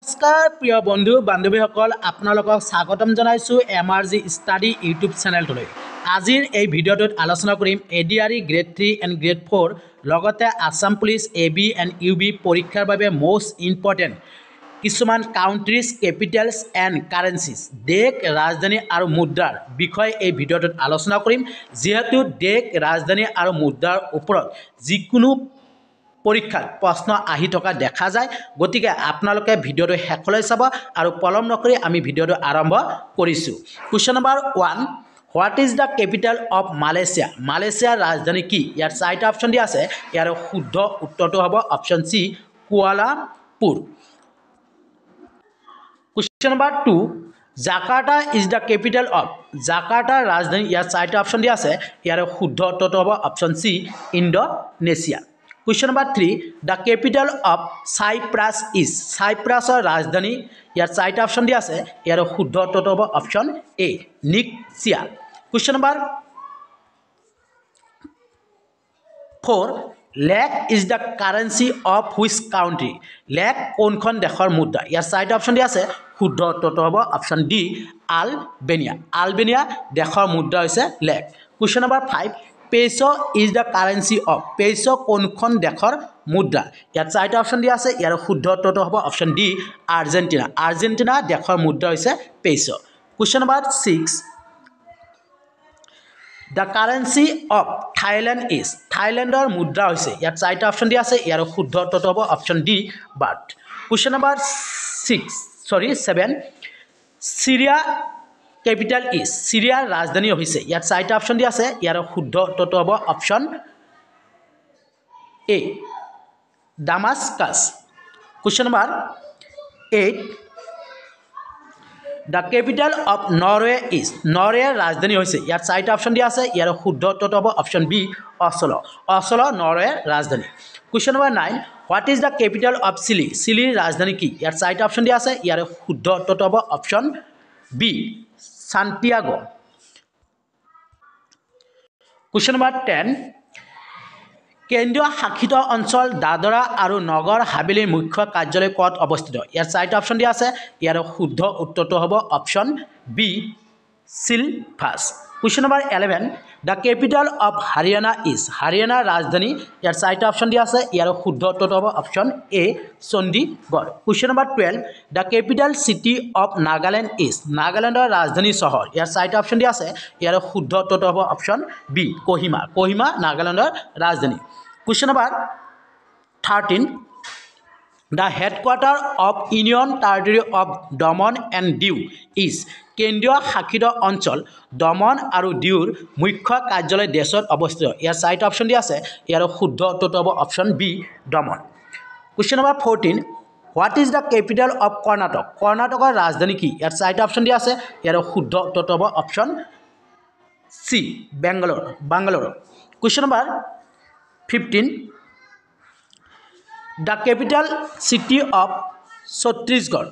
নমস্কাৰ প্ৰিয় বন্ধু বান্ধৱীসকল আপোনালোকক স্বাগতম জনাইছোঁ MRG ষ্টাডি ইউটিউব চেনেলটোলৈ। আজিৰ এই ভিডিঅ'টোত আলোচনা কৰিম ADRE গ্ৰেড 3 এণ্ড গ্ৰেড 4 লগতে Assam police AB and UB পৰীক্ষাৰ বাবে মোষ্ট ইম্পৰ্টেণ্ট কিছুমান কাউণ্ট্ৰিজ কেপিটেলছ এণ্ড কাৰেঞ্চিজ দেশ ৰাজধানী আৰু মুদ্ৰাৰ বিষয়ে এই ভিডিঅ'টোত আলোচনা কৰিম। যিহেতু দেশ ৰাজধানী আৰু মুদ্ৰাৰ ওপৰত যিকোনো পৰীক্ষাত প্ৰশ্ন আহি থকা দেখা যায়, গতিকে আপোনালোকে ভিডিঅ'টো শেষলৈ চাব আৰু পলম নকৰি আমি ভিডিঅ'টো আৰম্ভ কৰিছোঁ। Question number 1, what is the capital of Malaysia? মালয়েছিয়াৰ ৰাজধানী কি? ইয়াৰ চাৰিটা অপশ্যন দিয়া আছে। ইয়াৰ শুদ্ধ উত্তৰটো হ'ব option C, Kuala Lumpur. Question number 2, Jakarta is the capital of? জাকাৰ্টাৰ ৰাজধানী, ইয়াৰ চাৰিটা অপশ্যন দিয়া আছে। ইয়াৰ শুদ্ধ উত্তৰটো হ'ব option C, Indonesia. Question number 3, the capital of Cyprus is? চাইপ্ৰাছৰ ৰাজধানী, ইয়াৰ চাৰিটা অপশ্যন দিয়া আছে। ইয়াৰ শুদ্ধ উত্তৰটো হ'ব option A, Nicosia. Question number 4, lek is the currency of which country? Lek কোনখন দেশৰ মুদ্ৰা? ইয়াৰ চাৰিটা অপশ্যন দিয়া আছে। শুদ্ধ উত্তৰটো হ'ব অপশ্যন ডি, আলবেনিয়া। আলবেনিয়া দেশৰ মুদ্ৰা হৈছে lek. Question number 5, peso' is the currency of? Peso' কোনখন দেশৰ মুদ্ৰা? ইয়াত চাৰিটা অপশ্যন দিয়া আছে। ইয়াৰ শুদ্ধ উত্তৰটো হ'ব অপশ্যন ডি, আৰ্জেণ্টিনা। আৰ্জেণ্টিনা দেশৰ মুদ্ৰা হৈছে peso'. Question number 6, the currency of Thailand is? থাইলেণ্ডৰ মুদ্ৰা হৈছে, ইয়াত চাৰিটা অপশ্যন দিয়া আছে। ইয়াৰ শুদ্ধ উত্তৰটো হ'ব option D, baht. Question number 7, Syria capital is? চিৰিয়াৰ ৰাজধানী হৈছে, ইয়াত চাৰিটা অপশ্যন দিয়া আছে। ইয়াৰ শুদ্ধ উত্তৰটো হ'ব option A, Damascus. Question number 8, the capital of Norway is? নৰৱেৰ ৰাজধানী হৈছে, ইয়াত চাৰিটা অপশ্যন দিয়া আছে। ইয়াৰ শুদ্ধ উত্তৰটো হ'ব অপশ্যন বি, অছলো। অছলো নৰৱেৰ ৰাজধানী। Question number 9, what is the capital of Chile? চিলিৰ ৰাজধানী কি? ইয়াত চাৰিটা অপশ্যন দিয়া আছে। ইয়াৰ শুদ্ধ উত্তৰটো হ'ব option B, Santiago. Question number 10, কেন্দ্ৰীয় শাসিত অঞ্চল দাদৰা আৰু নগৰ হাভেলীৰ মুখ্য কাৰ্যালয় ক'ত অৱস্থিত? ইয়াৰ চাৰিটা অপশ্যন দিয়া আছে। ইয়াৰ শুদ্ধ উত্তৰটো হ'ব অপশ্যন বি, চিলভাছ। Question number 11, the capital of Haryana is? হাৰিয়ানাৰ ৰাজধানী, ইয়াৰ চাৰিটা অপশ্যন দিয়া আছে। ইয়াৰ শুদ্ধ উত্তৰটো হ'ব option A, Chandigarh. Question number 12, the capital city of Nagaland is? নাগালেণ্ডৰ ৰাজধানী চহৰ, ইয়াৰ চাৰিটা অপশ্যন দিয়া আছে। ইয়াৰ শুদ্ধ উত্তৰটো হ'ব অপশ্যন বি, কহিমা। কহিমা নাগালেণ্ডৰ ৰাজধানী। Question number 13, the headquarter of union territory of Daman and Diu is? কেন্দ্ৰীয় শাসিত অঞ্চল দমন আৰু ডিউৰ মুখ্য কাৰ্যালয় দেশত অৱস্থিত। ইয়াৰ চাৰিটা অপশ্যন দিয়া আছে। ইয়াৰ শুদ্ধ উত্তৰটো হ'ব option B, Daman. Question number 14, what is the capital of Karnataka? কৰ্ণাটকৰ ৰাজধানী কি? ইয়াৰ চাৰিটা অপশ্যন দিয়া আছে। ইয়াৰ শুদ্ধ উত্তৰটো হ'ব option C, Bangalore. Question number 15, the capital city of Chhattisgarh?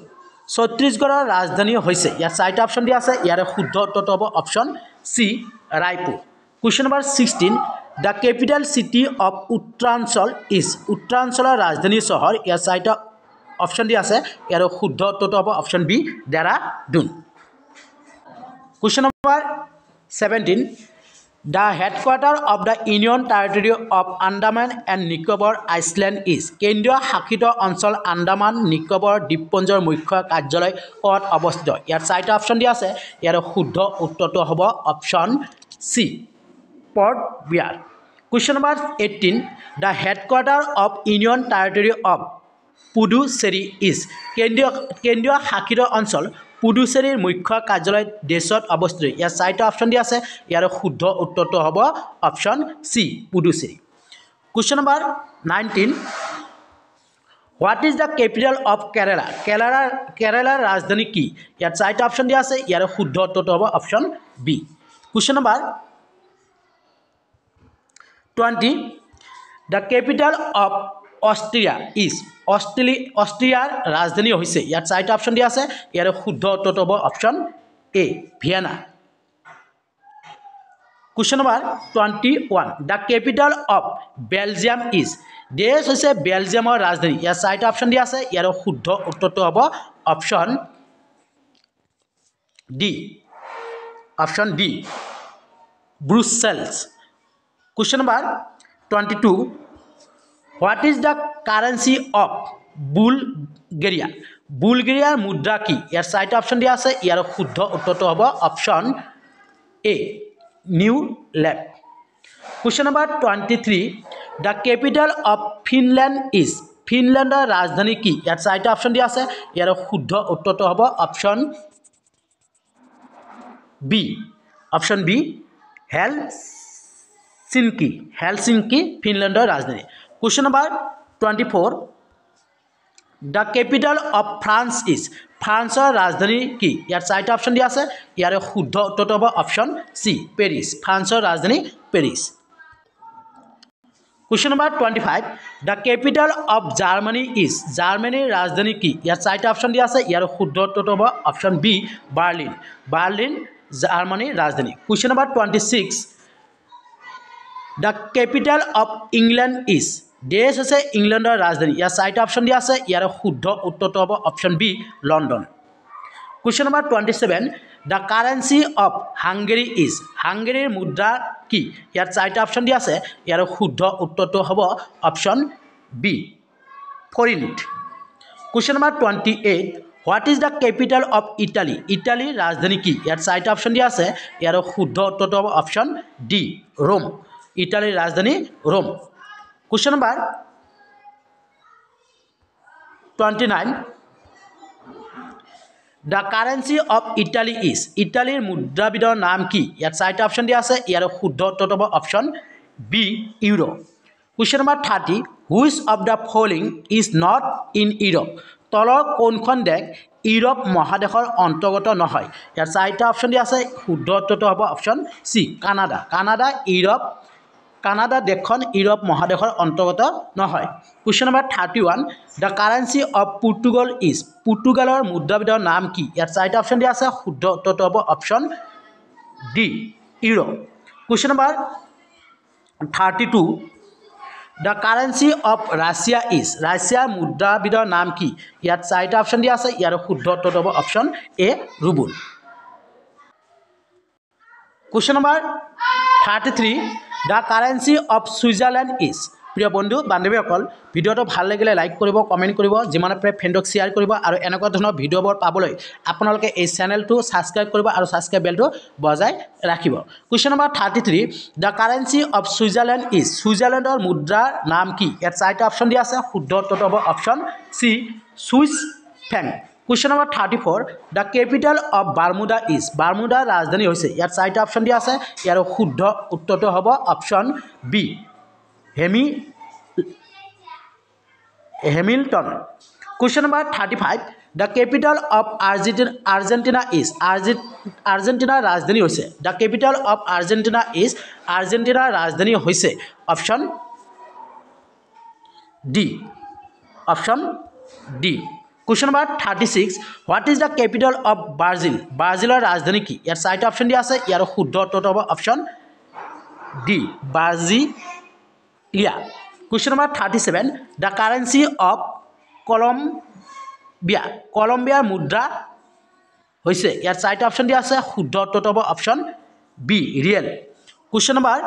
ছত্তীশগড়ৰ ৰাজধানী হৈছে, ইয়াত চাৰিটা অপশ্যন দিয়া আছে। ইয়াৰ শুদ্ধ উত্তৰটো হ'ব option C, Raipur. Question number 16, the capital city of Uttaranchal is? উত্তৰাঞ্চলৰ ৰাজধানী চহৰ, ইয়াৰ চাৰিটা অপশ্যন দিয়া আছে। ইয়াৰ শুদ্ধ উত্তৰটো হ'ব option B, Dehradun. Question number 17, the headquarter of the union territory of Andaman and Nicobar island is? কেন্দ্ৰীয় শাসিত অঞ্চল আন্দামান নিকোবৰ দ্বীপপুঞ্জৰ মুখ্য কাৰ্যালয় ক'ত অৱস্থিত? ইয়াত চাৰিটা অপশ্যন দিয়া আছে। ইয়াৰ শুদ্ধ উত্তৰটো হ'ব option C, Port Blair. Question number 18, the headquarter of union territory of Puducherry is? কেন্দ্ৰীয় শাসিত অঞ্চল পুডুচেৰীৰ মুখ্য কাৰ্যালয় দেশত অৱস্থিত। ইয়াত চাৰিটা অপশ্যন দিয়া আছে। ইয়াৰ শুদ্ধ উত্তৰটো হ'ব option C, Puducherry. Question number 19, what is the capital of Kerala? কেৰালাৰ ৰাজধানী কি? ইয়াত চাৰিটা অপশ্যন দিয়া আছে। ইয়াৰ শুদ্ধ উত্তৰটো হ'ব option B. Question number 20, the capital of Austria is? অষ্ট্ৰিয়াৰ ৰাজধানী হৈছে, ইয়াত চাৰিটা অপশ্যন দিয়া আছে। ইয়াৰ শুদ্ধ উত্তৰটো হ'ব option A, Vienna. Question number 21. The capital of Belgium is. দেশ হৈছে বেলজিয়ামৰ ৰাজধানী। ইয়াৰ চাৰিটা অপশ্যন দিয়া আছে। ইয়াৰ শুদ্ধ উত্তৰটো হ'ব option D. Option D Brussels. Question number 22. What is the currency of Bulgaria? বুলগেৰিয়াৰ মুদ্ৰা কি? ইয়াৰ চাৰিটা অপশ্যন দিয়া আছে। ইয়াৰ শুদ্ধ উত্তৰটো হ'ব অপশ্যন এ নিউ লেপ। Question number 23. The capital of Finland is. ফিনলেণ্ডৰ ৰাজধানী কি? ইয়াৰ চাৰিটা অপশ্যন দিয়া আছে। ইয়াৰ শুদ্ধ উত্তৰটো হ'ব option B. Option B Helsinki. Helsinki ফিনলেণ্ডৰ ৰাজধানী। Question number 24. The capital of France is. ফ্ৰান্সৰ ৰাজধানী কি? ইয়াৰ চাৰিটা অপশ্যন দিয়া আছে। ইয়াৰ শুদ্ধ উত্তৰটো হ'ব অপশ্যন চি পেৰিছ। ফ্ৰান্সৰ ৰাজধানী Paris. Question number 25. The capital of Germany is. জাৰ্মানীৰ ৰাজধানী কি? ইয়াৰ চাৰিটা অপশ্যন দিয়া আছে। ইয়াৰ শুদ্ধ উত্তৰটো হ'ব অপশ্যন বি বাৰ্লিন। বাৰ্লিন জাৰ্মানীৰ ৰাজধানী। Question number 26. The capital of England is. দেশ হৈছে ইংলেণ্ডৰ ৰাজধানী। ইয়াৰ চাৰিটা অপশ্যন দিয়া আছে। ইয়াৰ শুদ্ধ উত্তৰটো হ'ব option B London. Question number 27. The currency of Hungary is. হাংগেৰীৰ মুদ্ৰা কি? ইয়াৰ চাৰিটা অপশ্যন দিয়া আছে। ইয়াৰ শুদ্ধ উত্তৰটো হ'ব option B ফৰিণ্ট। Question number 28. What is the capital of Italy? ইটালীৰ ৰাজধানী কি? ইয়াৰ চাৰিটা অপশ্যন দিয়া আছে। ইয়াৰ শুদ্ধ উত্তৰটো হ'ব অপশ্যন ডি ৰোম। ইটালীৰ ৰাজধানী Rome. Question number 29. The currency of Italy is. ইটালীৰ মুদ্ৰাবিধৰ নাম কি? ইয়াত চাৰিটা অপশ্যন দিয়া আছে। ইয়াৰ শুদ্ধ উত্তৰটো হ'ব option B euro. Question number 30. Which of the following is not in Europe? তলৰ কোনখন দেশ ইউৰোপ মহাদেশৰ অন্তৰ্গত নহয়? ইয়াৰ চাৰিটা অপশ্যন দিয়া আছে। শুদ্ধ উত্তৰটো হ'ব অপশ্যন চি কানাডা। কানাডা দেশখন ইউৰোপ মহাদেশৰ অন্তৰ্গত নহয়। Question number 31. The currency of Portugal is. পৰ্তুগালৰ মুদ্ৰাবিধৰ নাম কি? ইয়াত চাৰিটা অপশ্যন দিয়া আছে। শুদ্ধ উত্তৰটো হ'ব option D euro. Question number 32. The currency of Russia is. ৰাছিয়াৰ মুদ্ৰাবিধৰ নাম কি? ইয়াত চাৰিটা অপশ্যন দিয়া আছে। ইয়াৰ শুদ্ধ উত্তৰটো হ'ব option A Rubul. Question number 33. The currency of Switzerland is. প্ৰিয় বন্ধু বান্ধৱীসকল ভিডিঅ'টো ভাল লাগিলে লাইক কৰিব, কমেণ্ট কৰিব, যিমানে পাৰে ফ্ৰেণ্ডক শ্বেয়াৰ কৰিব আৰু এনেকুৱা ধৰণৰ ভিডিঅ'বোৰ পাবলৈ আপোনালোকে এই চেনেলটো ছাবস্ক্ৰাইব কৰিব আৰু ছাবস্ক্ৰাইব বেলটো বজাই ৰাখিব। Question number 33. The currency of Switzerland is. ছুইজাৰলেণ্ডৰ মুদ্ৰাৰ নাম কি? ইয়াত চাৰিটা অপশ্যন দিয়া আছে। শুদ্ধ উত্তৰটো হ'ব option C Swiss franc. Question number 34. The capital of Bermuda is. বাৰ্মুডাৰ ৰাজধানী হৈছে। ইয়াত চাৰিটা অপশ্যন দিয়া আছে। ইয়াৰ শুদ্ধ উত্তৰটো হ'ব option B Hamilton. Question number 35. The capital of Argentina is. আৰ্জেণ্টিনাৰ ৰাজধানী হৈছে। The capital of Argentina is. আৰ্জেণ্টিনাৰ ৰাজধানী হৈছে option D. Option D. Question number 36. What is the capital of Brazil? ব্ৰাজিলৰ ৰাজধানী কি? ইয়াৰ চাৰিটা অপশ্যন দিয়া আছে। ইয়াৰ শুদ্ধ উত্তৰটো হ'ব option D Brasília. Question number 37. The currency of Colombia. কলম্বিয়াৰ মুদ্ৰা হৈছে। ইয়াৰ চাৰিটা অপশ্যন দিয়া আছে। শুদ্ধ উত্তৰটো হ'ব option B real. Question number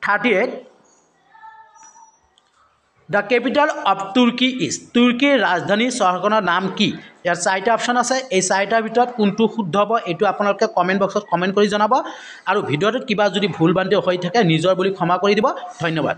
38. The capital of Turkey is. তুৰ্কীৰ ৰাজধানী চহৰখনৰ নাম কি? ইয়াৰ চাৰিটা অপশ্যন আছে। এই চাৰিটাৰ ভিতৰত কোনটো শুদ্ধ হ'ব এইটো আপোনালোকে কমেণ্ট বক্সত কমেণ্ট কৰি জনাব আৰু ভিডিঅ'টোত কিবা যদি ভুল ভ্ৰান্তি হৈ থাকে নিজৰ বুলি ক্ষমা কৰি দিব। ধন্যবাদ।